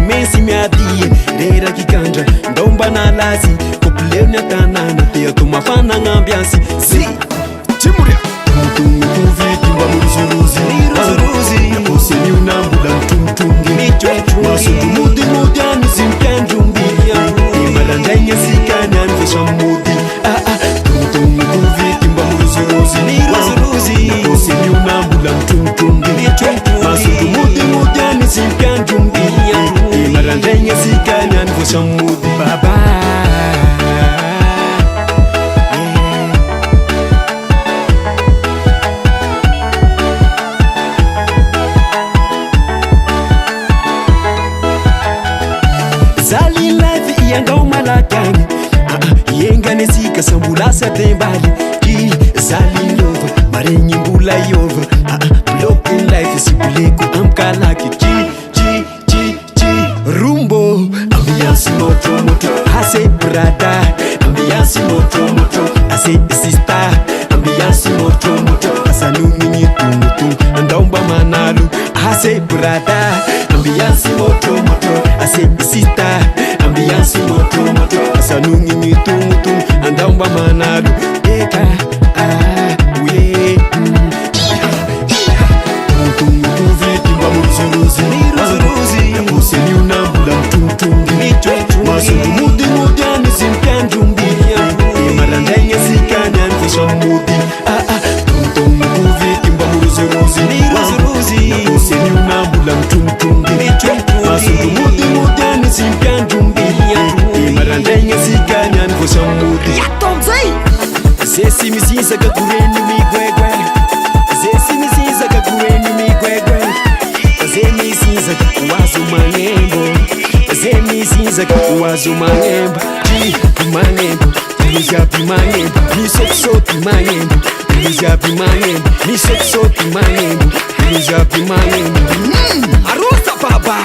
mesy miady rera kikandra ndomba nalazy kopileny atanana te atao mafanagna ambiansy zy Timuria Tumutumuviti wa muruzuruzi Poseni unambula mtumtungi Masudu mudi mudi anisimpianjumbi Imalandenye sikani anifesha mudi Tumutumuviti wa muruzuruzi Poseni unambula mtumtungi Masudu mudi mudi anisimpianjumbi Imalandenye sikani anifesha mudi Baba Zali life iangao malakangi Yengane sika sambulasa tembali Ki zali lova Marenyi mbula yova Block in life sibuleko amkalaki Rumbo Ambiansi moto moto Ase brada Ambiansi moto moto Ase sister Ambiansi moto moto Asanungi nyitu Andaumba manalu Ase brada Ambiansi moto moto Ase sister Ambiansi moto moto Asanungi nyitu Andaumba manalu Eka uye Tumutumuviti mba muruzuruzi Poseni unambula mtumtungi Masudu mudi mudi anisimpianjumbi Imalandenye sikani anifesha mudi Tumutumuviti mba muruzuruzi Poseni unambula mtumtungi Masudu mudi mudi anisimpianjumbi Imalandenye sikani anifesha mudi Yatomzei Zesi misiza kakureni migwegwe Zesi misiza kakureni migwegwe Zemisiza kakuwazo manembo Zemisiza kakuwazo manembo Manembo Mijapi manembo Misopsoti manembo Mijapi manembo Misopsoti manembo Mijapi manembo Arusa baba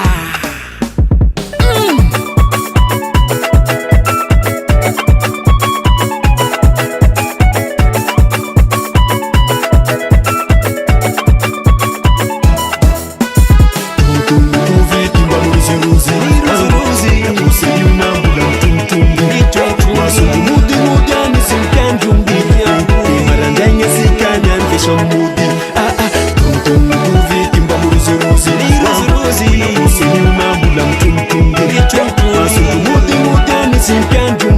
Tumutumuviti mba muruzuruzi Poseni unambula mtumtungi Masudu mudi mudi anisimpianjumbi Imalandenye sikani anifesha mudi Tumutumuviti mba muruzuruzi Poseni unambula mtumtungi Masudu mudi mudi anisimpianjumbi